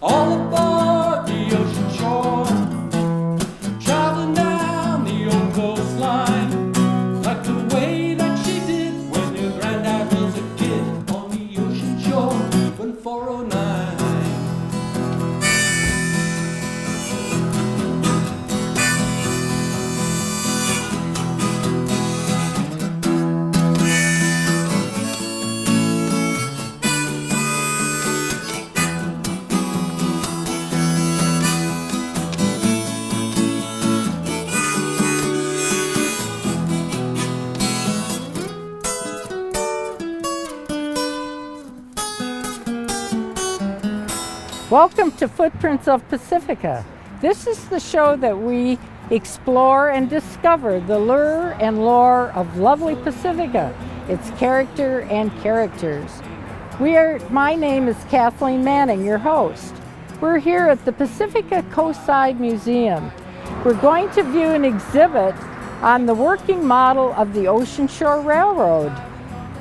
all aboard the ocean shore, traveling down the old coastline, like the way that she did when your granddad was a kid on the ocean shore when 409. Welcome to Footprints of Pacifica. This is the show that we explore and discover the lure and lore of lovely Pacifica, its character and characters. My name is Kathleen Manning, your host. We're here at the Pacifica Coastside Museum. We're going to view an exhibit on the working model of the Ocean Shore Railroad.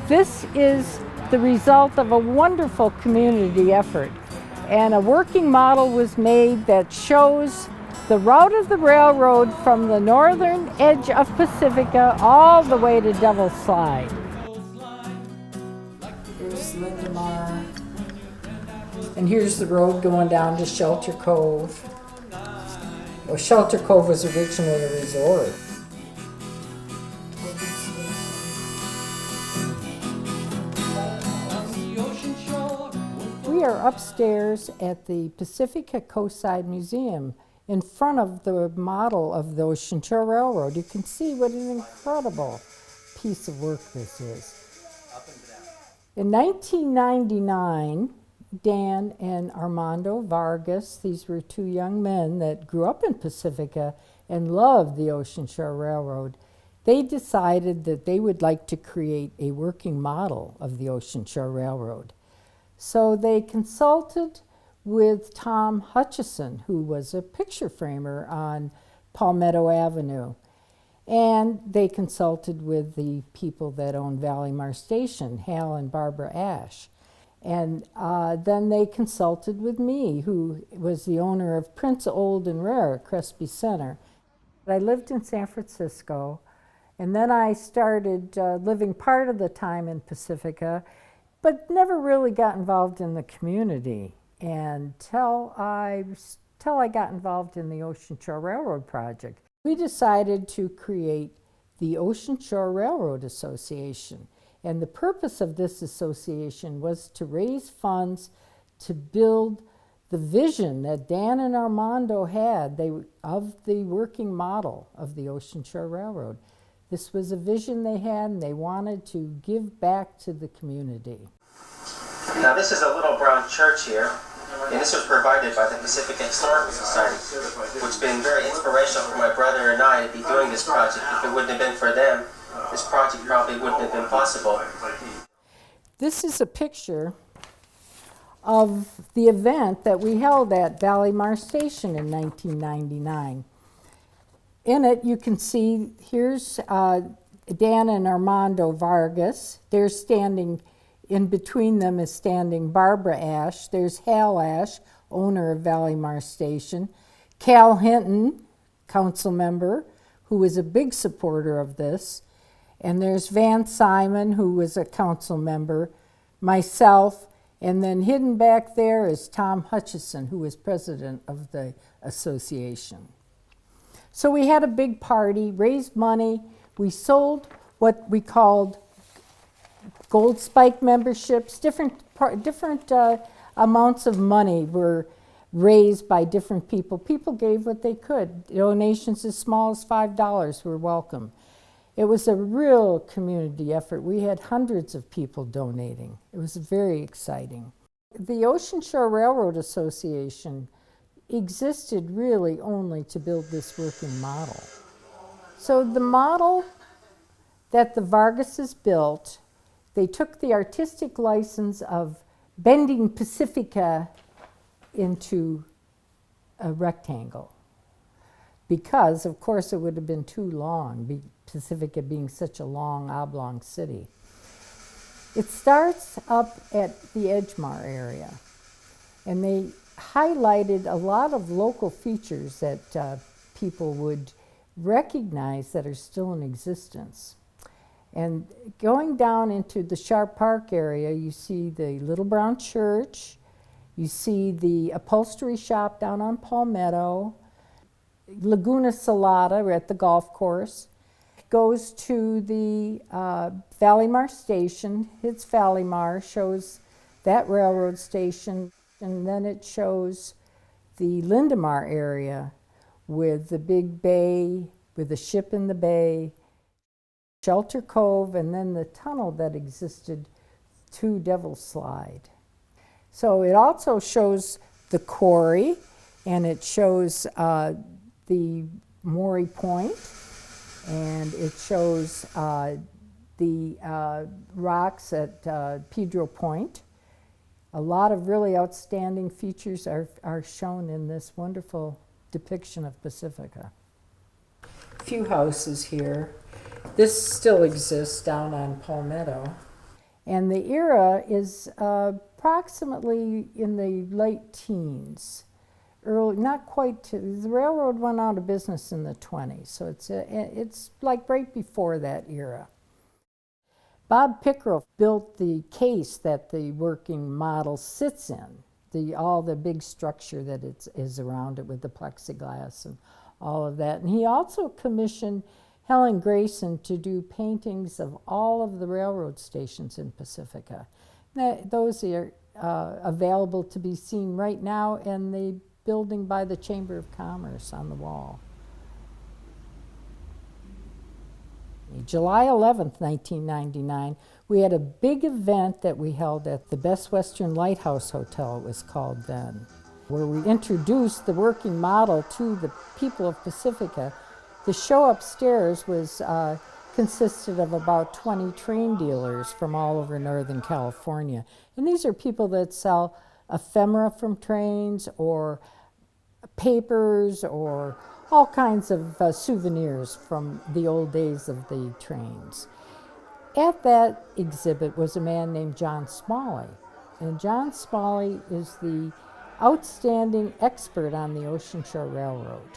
This is the result of a wonderful community effort. And a working model was made that shows the route of the railroad from the northern edge of Pacifica all the way to Devil's Slide. Here's Lindemar, and here's the road going down to Shelter Cove. Well, Shelter Cove was originally a resort. We are upstairs at the Pacifica Coastside Museum in front of the model of the Ocean Shore Railroad. You can see what an incredible piece of work this is. In 1999, Dan and Armando Vargas, these were two young men that grew up in Pacifica and loved the Ocean Shore Railroad. They decided that they would like to create a working model of the Ocean Shore Railroad. So they consulted with Tom Hutchison, who was a picture framer on Palmetto Avenue. And they consulted with the people that owned Valimar Station, Hal and Barbara Ash. And then they consulted with me, who was the owner of Prince Old and Rare at Crespi Center. I lived in San Francisco, and then I started living part of the time in Pacifica, but never really got involved in the community until I got involved in the Ocean Shore Railroad project. We decided to create the Ocean Shore Railroad Association, and the purpose of this association was to raise funds to build the vision that Dan and Armando had of the working model of the Ocean Shore Railroad. This was a vision they had, and they wanted to give back to the community. Now this is a little brown church here, and this was provided by the Pacific Historical Society, which has been very inspirational for my brother and I to be doing this project. If it wouldn't have been for them, this project probably wouldn't have been possible. This is a picture of the event that we held at Valimar Station in 1999. In it, you can see, here's Dan and Armando Vargas. They're standing, in between them is standing Barbara Ash. There's Hal Ash, owner of Valimar Station. Cal Hinton, council member, who was a big supporter of this. And there's Van Simon, who was a council member, myself, and then hidden back there is Tom Hutchison, who was president of the association. So we had a big party, raised money. We sold what we called gold spike memberships. Different amounts of money were raised by different people. People gave what they could. Donations as small as $5 were welcome. It was a real community effort. We had hundreds of people donating. It was very exciting. The Ocean Shore Railroad Association existed really only to build this working model. So the model that the Vargases built, they took the artistic license of bending Pacifica into a rectangle because, of course, it would have been too long, Pacifica being such a long, oblong city. It starts up at the Edgemar area, and they highlighted a lot of local features that people would recognize that are still in existence. And going down into the Sharp Park area, you see the Little Brown Church, you see the upholstery shop down on Palmetto, Laguna Salada at the golf course. Goes to the Valleymar Station, hits Valleymar, shows that railroad station, and then it shows the Lindemar area with the big bay, with the ship in the bay, Shelter Cove, and then the tunnel that existed to Devil's Slide. So it also shows the quarry, and it shows the Maury Point, and it shows the rocks at Pedro Point. A lot of really outstanding features are shown in this wonderful depiction of Pacifica. A few houses here. This still exists down on Palmetto. And the era is approximately in the late teens. Early, not quite, the railroad went out of business in the 20s, so it's like right before that era. Bob Pickerel built the case that the working model sits in, all the big structure that is around it with the plexiglass and all of that. And he also commissioned Helen Grayson to do paintings of all of the railroad stations in Pacifica. Those are available to be seen right now in the building by the Chamber of Commerce on the wall. July 11th, 1999, we had a big event that we held at the Best Western Lighthouse Hotel, it was called then, where we introduced the working model to the people of Pacifica. The show upstairs was consisted of about 20 train dealers from all over Northern California. And these are people that sell ephemera from trains or papers or all kinds of souvenirs from the old days of the trains. At that exhibit was a man named John Smalley. And John Smalley is the outstanding expert on the Ocean Shore Railroad.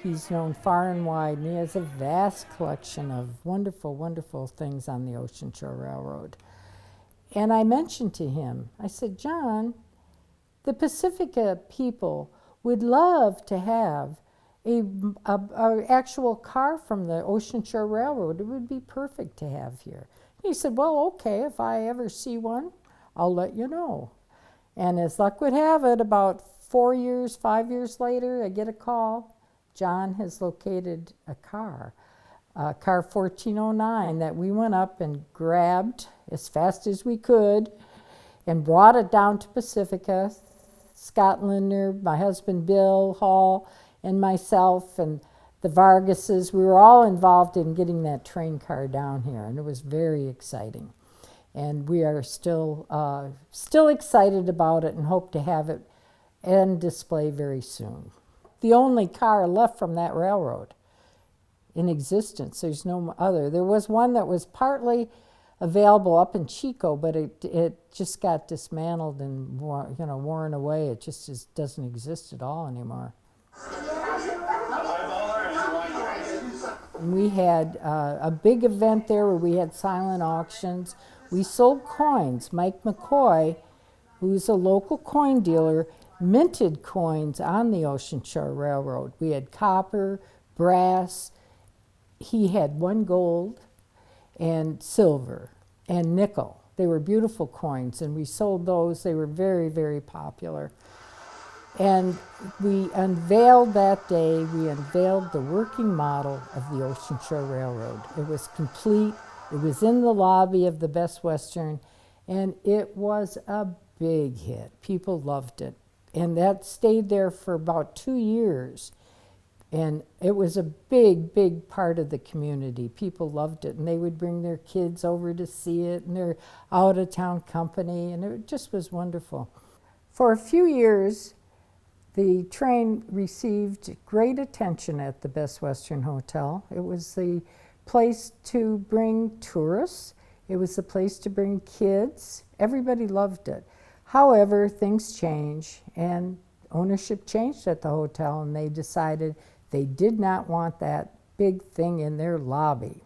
He's known far and wide, and he has a vast collection of wonderful, wonderful things on the Ocean Shore Railroad. And I mentioned to him, I said, John, the Pacifica people would love to have an actual car from the Ocean Shore Railroad. It would be perfect to have here. He said, well, okay, if I ever see one, I'll let you know. And as luck would have it, about 5 years later, I get a call. John has located a car 1409, that we went up and grabbed as fast as we could and brought it down to Pacifica. Scott Lindner, my husband Bill Hall, and myself and the Vargases, we were all involved in getting that train car down here, and it was very exciting. And we are still excited about it and hope to have it on display very soon. The only car left from that railroad in existence. There's no other. There was one that was partly available up in Chico, but it just got dismantled and worn away. It just doesn't exist at all anymore. We had a big event there where we had silent auctions. We sold coins. Mike McCoy, who's a local coin dealer, minted coins on the Ocean Shore Railroad. We had copper, brass. He had 1 gold and silver and nickel. They were beautiful coins, and we sold those. They were very, very popular. And we unveiled that day, we unveiled the working model of the Ocean Shore Railroad. It was complete. It was in the lobby of the Best Western, and it was a big hit. People loved it. And that stayed there for about 2 years. And it was a big, big part of the community. People loved it, and they would bring their kids over to see it, and their out-of-town company, and it just was wonderful. For a few years, the train received great attention at the Best Western Hotel. It was the place to bring tourists. It was the place to bring kids. Everybody loved it. However, things change, and ownership changed at the hotel, and they decided they did not want that big thing in their lobby.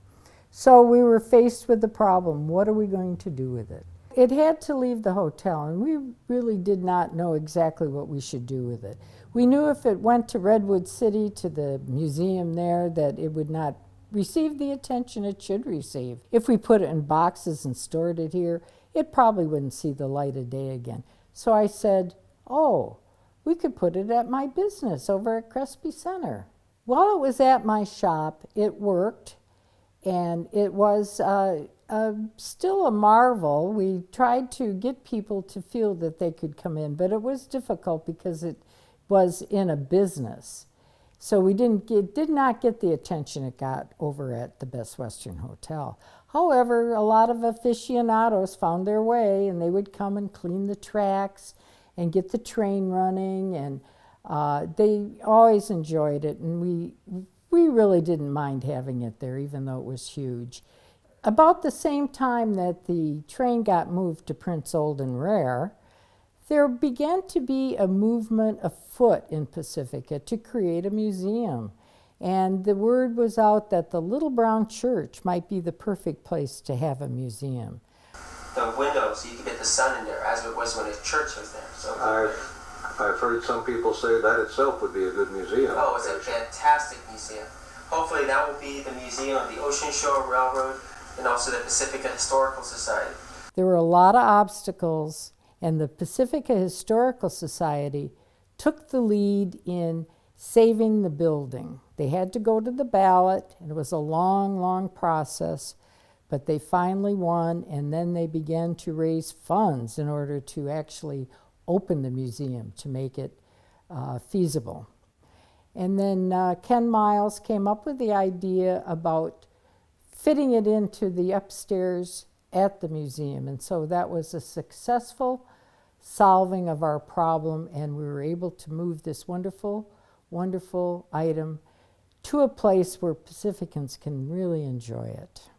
So we were faced with the problem, what are we going to do with it? It had to leave the hotel, and we really did not know exactly what we should do with it. We knew if it went to Redwood City, to the museum there, that it would not receive the attention it should receive. If we put it in boxes and stored it here, it probably wouldn't see the light of day again. So I said, oh, we could put it at my business over at Crespi Center. While it was at my shop, it worked, and it was still a marvel. We tried to get people to feel that they could come in, but it was difficult because it was in a business. So we did not get the attention it got over at the Best Western Hotel. However, a lot of aficionados found their way, and they would come and clean the tracks and get the train running, and they always enjoyed it, and we really didn't mind having it there, even though it was huge. About the same time that the train got moved to Prince Olden Rare, there began to be a movement afoot in Pacifica to create a museum. And the word was out that the Little Brown Church might be the perfect place to have a museum. The windows, you could get the sun in there, as it was when the church was there. So I've heard some people say that itself would be a good museum. oh, it's a fantastic museum. Hopefully that will be the museum of the Ocean Shore Railroad and also the Pacifica Historical Society. There were a lot of obstacles, and the Pacifica Historical Society took the lead in saving the building. They had to go to the ballot, and it was a long, long process, but they finally won, and then they began to raise funds in order to actually open the museum to make it feasible. And then Ken Miles came up with the idea about fitting it into the upstairs at the museum, and so that was a successful solving of our problem, and we were able to move this wonderful, wonderful item to a place where Pacificans can really enjoy it.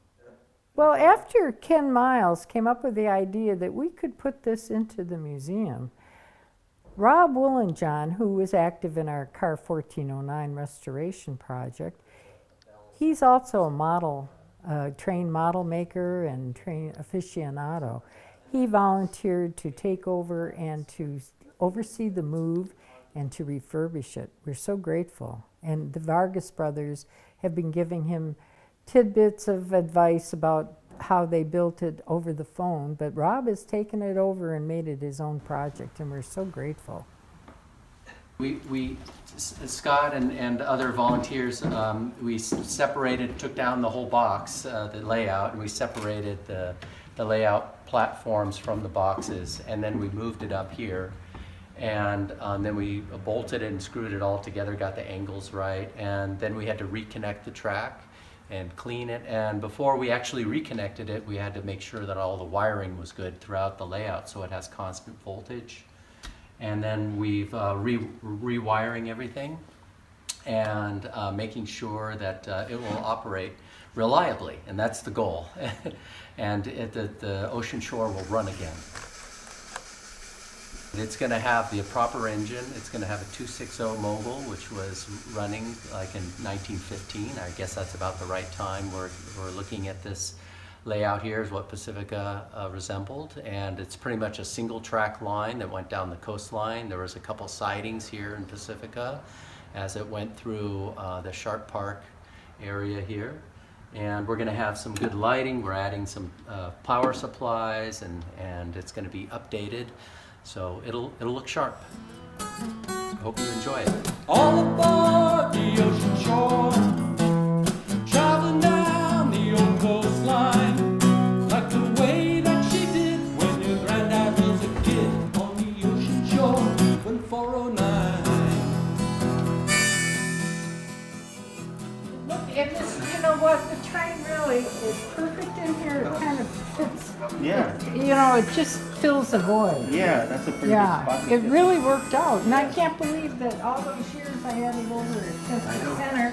Well, after Ken Miles came up with the idea that we could put this into the museum, Rob Willenjohn, who was active in our Car 1409 restoration project, he's also a model, trained model maker and trained aficionado. He volunteered to take over and to oversee the move and to refurbish it. We're so grateful. And the Vargas brothers have been giving him tidbits of advice about how they built it over the phone, but Rob has taken it over and made it his own project, and we're so grateful. Scott and other volunteers, we separated, took down the whole box, the layout, and we separated the layout platforms from the boxes, and then we moved it up here, and then we bolted it and screwed it all together, got the angles right, and then we had to reconnect the track and clean it, and before we actually reconnected it, we had to make sure that all the wiring was good throughout the layout so it has constant voltage. And then we've rewiring everything and making sure that it will operate reliably, and that's the goal. And the Ocean Shore will run again. It's going to have the proper engine. It's going to have a 260 Mogul, which was running like in 1915. I guess that's about the right time. We're looking at this layout here is what Pacifica resembled, and it's pretty much a single track line that went down the coastline. There was a couple sidings here in Pacifica as it went through the Sharp Park area here. And we're going to have some good lighting. We're adding some power supplies, and it's going to be updated. So it'll look sharp. Hope you enjoy it. All aboard the ocean shore, traveling down the old coastline, like the way that she did when your granddad was a kid on the ocean shore when 409. Look at this, you know what, the train really is perfect in here. It kind of fits. Yeah. You know, it just fills a void. Yeah, that's a pretty good spot. Yeah, it really worked out. And I can't believe that all those years I had it over at Pacifica Center,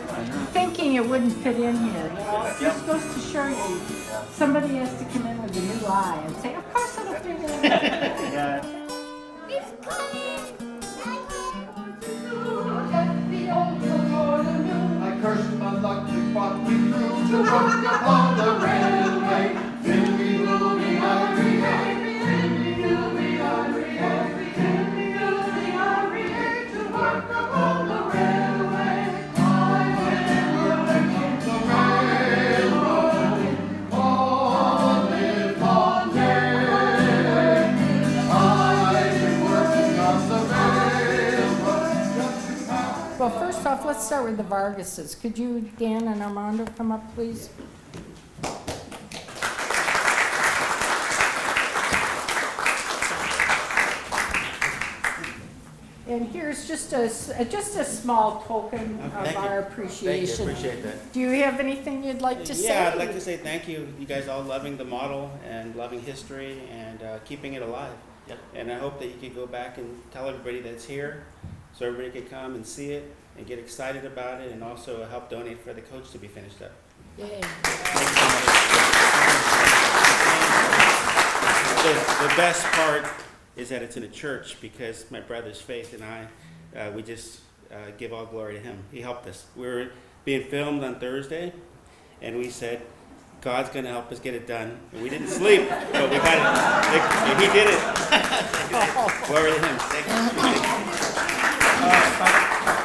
thinking it wouldn't fit in here. You know, it's just supposed to show you. Somebody has to come in with a new eye and say, of course it'll fit in. Yeah. It's coming! first off, let's start with the Vargases. Could you, Dan and Armando, come up, please? And here's just a small token of Thank you. our Thank appreciation. you, appreciate that. Do you have anything you'd like to say? Yeah, I'd like to say thank you. You guys all loving the model and loving history and keeping it alive. Yep. And I hope that you can go back and tell everybody that's here so everybody can come and see it and get excited about it and also help donate for the coach to be finished up. Yay. The best part is that it's in a church because my brother's Faith and I, we just give all glory to him. He helped us. We were being filmed on Thursday, and we said, God's going to help us get it done. And we didn't sleep, but we got it. And he did it. Glory to him. Thank you.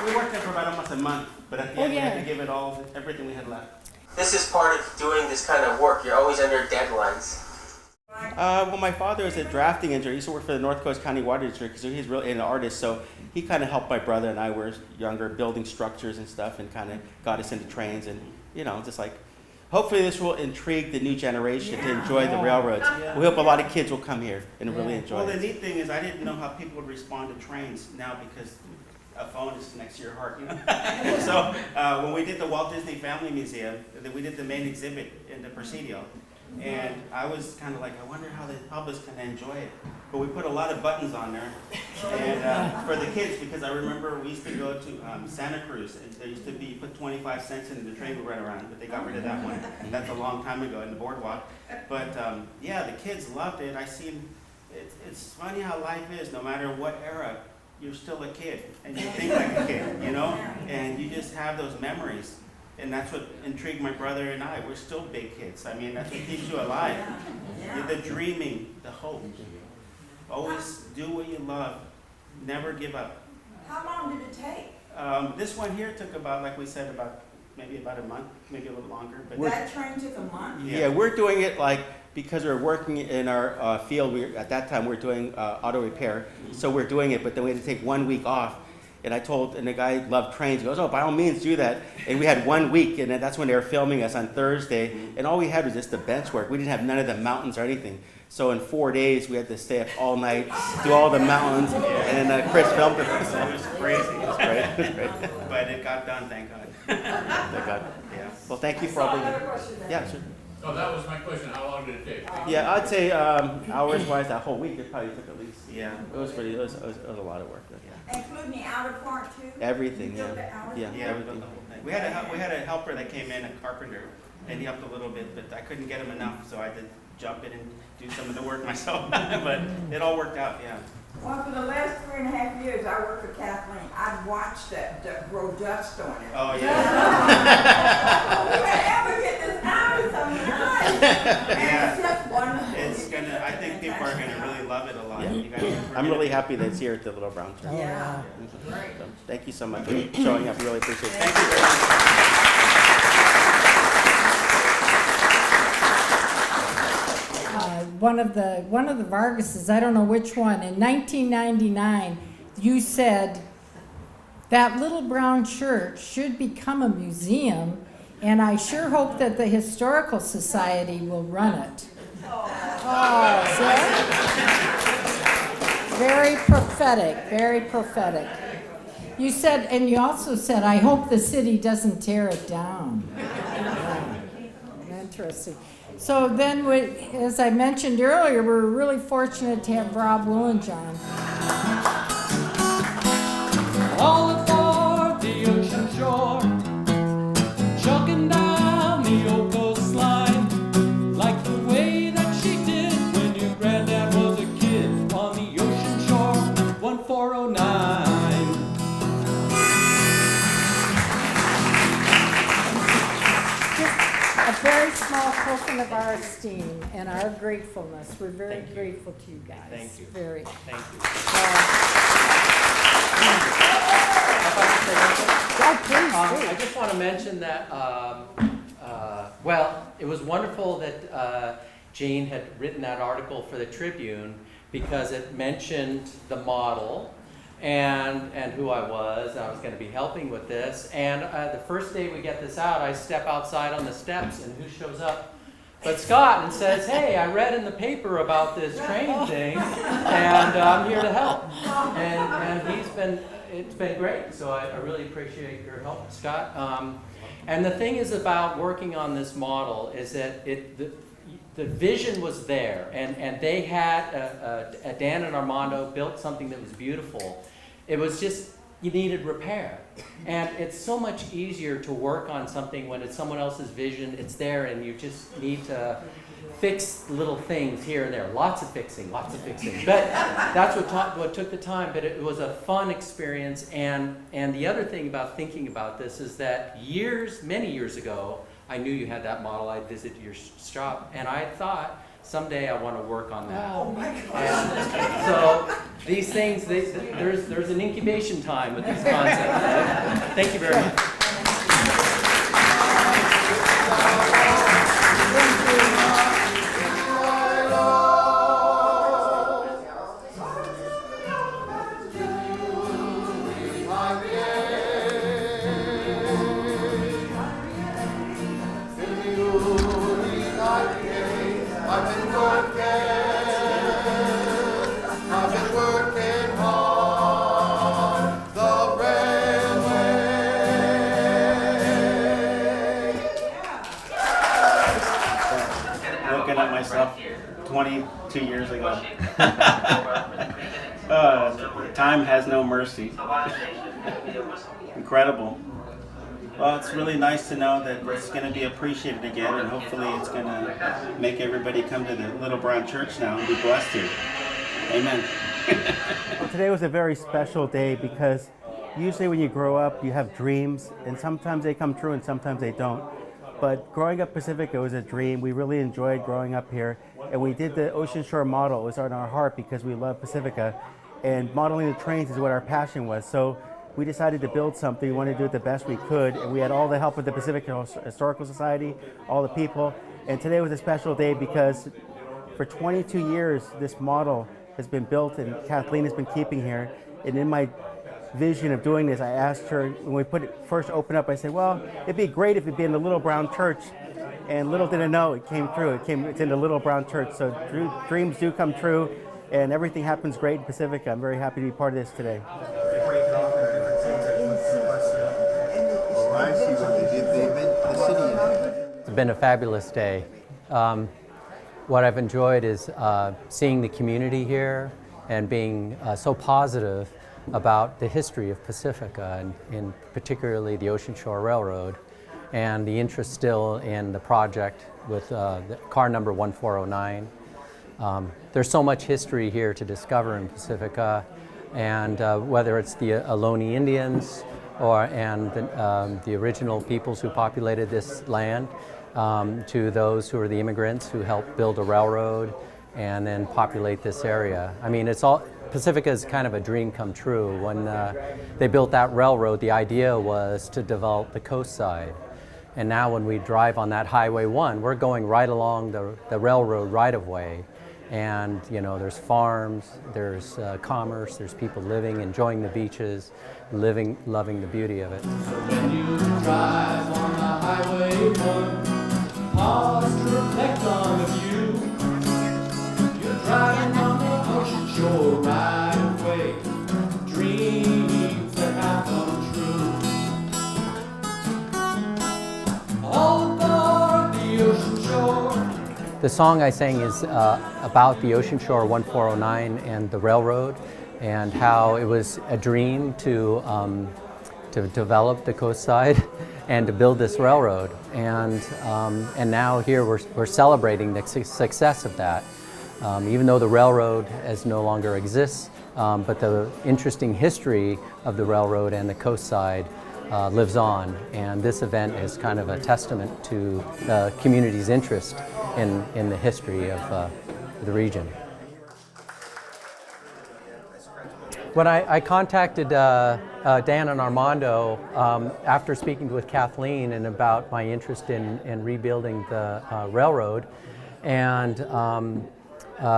We worked there for about almost a month, but at the end we had to give it all, everything we had left. This is part of doing this kind of work. You're always under deadlines. Well, my father was a drafting engineer. He used to work for the North Coast County Water District, so he's really an artist. So he kind of helped my brother and I were younger, building structures and stuff, and kind of got us into trains. And just like, hopefully this will intrigue the new generation to enjoy the railroads. We hope a lot of kids will come here and really enjoy it. Well, the neat thing is I didn't know how people would respond to trains now because a phone is next to your heart, So when we did the Walt Disney Family Museum, we did the main exhibit in the Presidio. And I was kind of like, I wonder how the public's going to enjoy it. But we put a lot of buttons on there and for the kids, because I remember we used to go to Santa Cruz. And there used to be, put 25 cents in the train would run around, but they got rid of that one. And that's a long time ago in the boardwalk. But the kids loved it. I seen, it's funny how life is, no matter what era, you're still a kid. And you think like a kid, And you just have those memories. And that's what intrigued my brother and I. We're still big kids. I mean, that's what keeps you alive. The dreaming, the hope. Always do what you love. Never give up. How long did it take? This one here took about, like we said, maybe about a month, maybe a little longer. But That train took a month? Yeah, we're doing it because we're working in our field. At that time, we were doing auto repair. So we're doing it, but then we had to take 1 week off. And the guy loved trains. He goes, oh, by all means, do that. And we had 1 week, and that's when they were filming us on Thursday. And all we had was just the bench work. We didn't have none of the mountains or anything. So in 4 days, we had to stay up all night, do all the mountains, and then Chris filmed it. It was crazy. It was great. It was great. But it got done, thank God. Thank God. Yeah. Well, thank you for all the... Yeah, sure. Oh, that was my question. How long did it take? Yeah, I'd say hours-wise, that whole week, it probably took at least. Yeah. It was a lot of work. Yeah. Including the outer part too? Everything, You took the outer yeah, part? everything. The whole thing. We had a helper that came in, a carpenter, and he helped a little bit, but I couldn't get him enough, so I had to jump in and do some of the work myself. But it all worked out, yeah. Well, for the last 3.5 years, I worked for Kathleen. I'd watched that grow dust on it. Oh, yeah. We could ever get this out, it's so nice. And it's just wonderful. I think people are gonna really love it a lot. You guys, I'm really happy that it's here at the Little Brown Church. Yeah. So, thank you so much for showing up. Really appreciate it. Thank you very much. One of the Vargases, I don't know which one, in 1999, you said that Little Brown Church should become a museum, and I sure hope that the Historical Society will run it. Oh, see? Very prophetic, very prophetic. You said, and you also said, I hope the city doesn't tear it down. Yeah. Interesting. So then, as I mentioned earlier, we're really fortunate to have Rob Willenjohn. All aboard the ocean shore, chugging down the old coastline, like the way that she did when your granddad was a kid on the ocean shore, 1409. A very small token of our esteem and our gratefulness. We're very grateful to you guys. Thank you. Very. Thank you. I just want to mention that, it was wonderful that Jane had written that article for the Tribune because it mentioned the model and who I was going to be helping with this. And the first day we get this out, I step outside on the steps, and who shows up but Scott, and says, "Hey, I read in the paper about this train thing, and I'm here to help." And it's been great. So I really appreciate your help, Scott. And the thing is about working on this model is that the vision was there, and they had Dan and Armando built something that was beautiful. It was just, you needed repair. And it's so much easier to work on something when it's someone else's vision, it's there, and you just need to fix little things here and there. Lots of fixing. But that's what took the time, but it was a fun experience. And the other thing about thinking about this is that many years ago, I knew you had that model. I'd visited your shop, and I thought, someday I want to work on that. Oh my And so these things, there's an incubation time with these concepts. Thank you very much. Looking at myself 22 years ago. Time has no mercy. Incredible. Well, it's really nice to know that it's going to be appreciated again, and hopefully it's going to make everybody come to the Little Brown Church now and be blessed here. Amen. Today was a very special day because usually when you grow up, you have dreams, and sometimes they come true and sometimes they don't. But growing up Pacifica was a dream. We really enjoyed growing up here, and we did the Ocean Shore model. It was on our heart because we love Pacifica, and modeling the trains is what our passion was. So we decided to build something. We wanted to do it the best we could, and we had all the help of the Pacifica Historical Society, all the people. And today was a special day because for 22 years, this model has been built, and Kathleen has been keeping here. And in my vision of doing this, I asked her, when we first opened up, I said, well, it'd be great if it'd be in the Little Brown Church. And little did I know, it came true. It's in the Little Brown Church. So dreams do come true, and everything happens great in Pacifica. I'm very happy to be part of this today. It's been a fabulous day. What I've enjoyed is seeing the community here and being so positive about the history of Pacifica, and in particularly the Ocean Shore Railroad, and the interest still in the project with the car number 1409. There's so much history here to discover in Pacifica, and whether it's the Ohlone Indians and the original peoples who populated this land, to those who are the immigrants who helped build a railroad and then populate this area. I mean, Pacifica is kind of a dream come true. When they built that railroad, the idea was to develop the coast side. And now when we drive on that Highway 1, we're going right along the railroad right-of-way. And, you know, there's farms, there's commerce, there's people living, enjoying the beaches, loving the beauty of it. So when you drive on the Highway 1, pause to reflect on the view. You're driving on the ocean shore right away. Dreams that have come true. All aboard the ocean shore. The song I sang is about the Ocean Shore 1409 and the railroad, and how it was a dream to develop the coast side and to build this railroad. And now here we're celebrating the success of that. Even though the railroad no longer exists, but the interesting history of the railroad and the coast side lives on. And this event is kind of a testament to the community's interest in the history of the region. When I contacted Dan and Armando after speaking with Kathleen and about my interest in rebuilding the railroad, and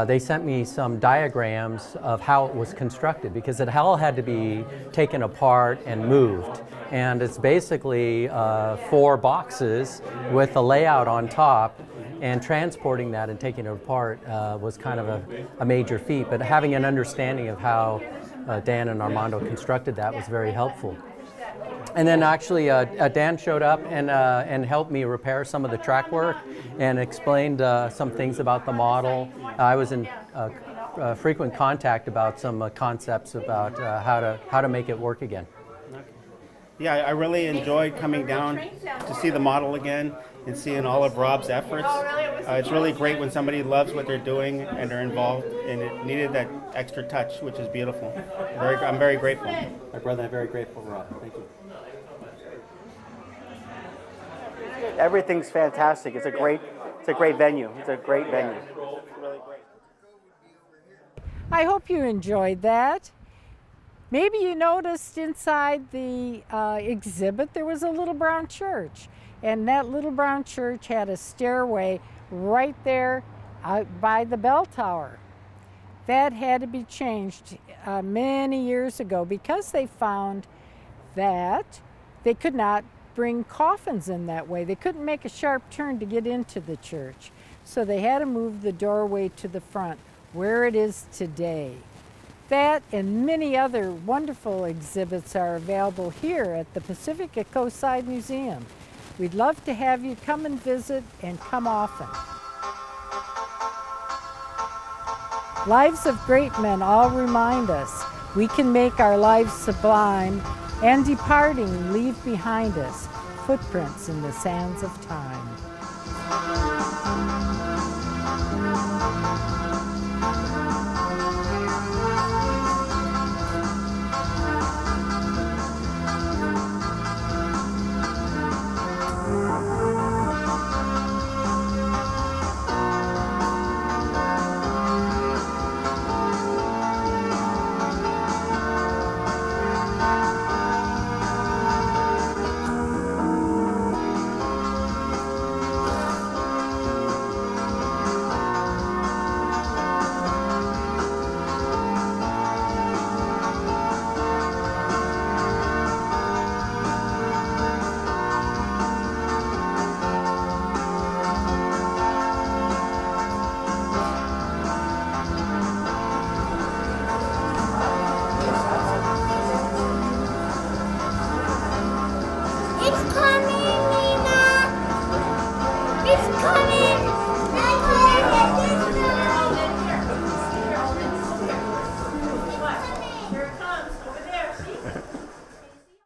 they sent me some diagrams of how it was constructed, because it all had to be taken apart and moved. And it's basically 4 boxes with a layout on top, and transporting that and taking it apart was kind of a major feat. But having an understanding of how Dan and Armando constructed that was very helpful. And then actually Dan showed up and helped me repair some of the track work and explained some things about the model. I was in frequent contact about some concepts about how to make it work again. Yeah, I really enjoyed coming down to see the model again and seeing all of Rob's efforts. It's really great when somebody loves what they're doing and they're involved, and it needed that extra touch, which is beautiful. I'm very grateful. My brother, I'm very grateful, Rob. Thank you. Everything's fantastic. It's a great venue. It's a great venue. Really great. I hope you enjoyed that. Maybe you noticed inside the exhibit there was a little brown church, and that little brown church had a stairway right there by the bell tower. That had to be changed many years ago because they found that they could not bring coffins in that way. They couldn't make a sharp turn to get into the church. So they had to move the doorway to the front, where it is today. That and many other wonderful exhibits are available here at the Pacifica Coastside Museum. We'd love to have you come and visit, and come often. Lives of great men all remind us we can make our lives sublime, and departing leave behind us footprints in the sands of time.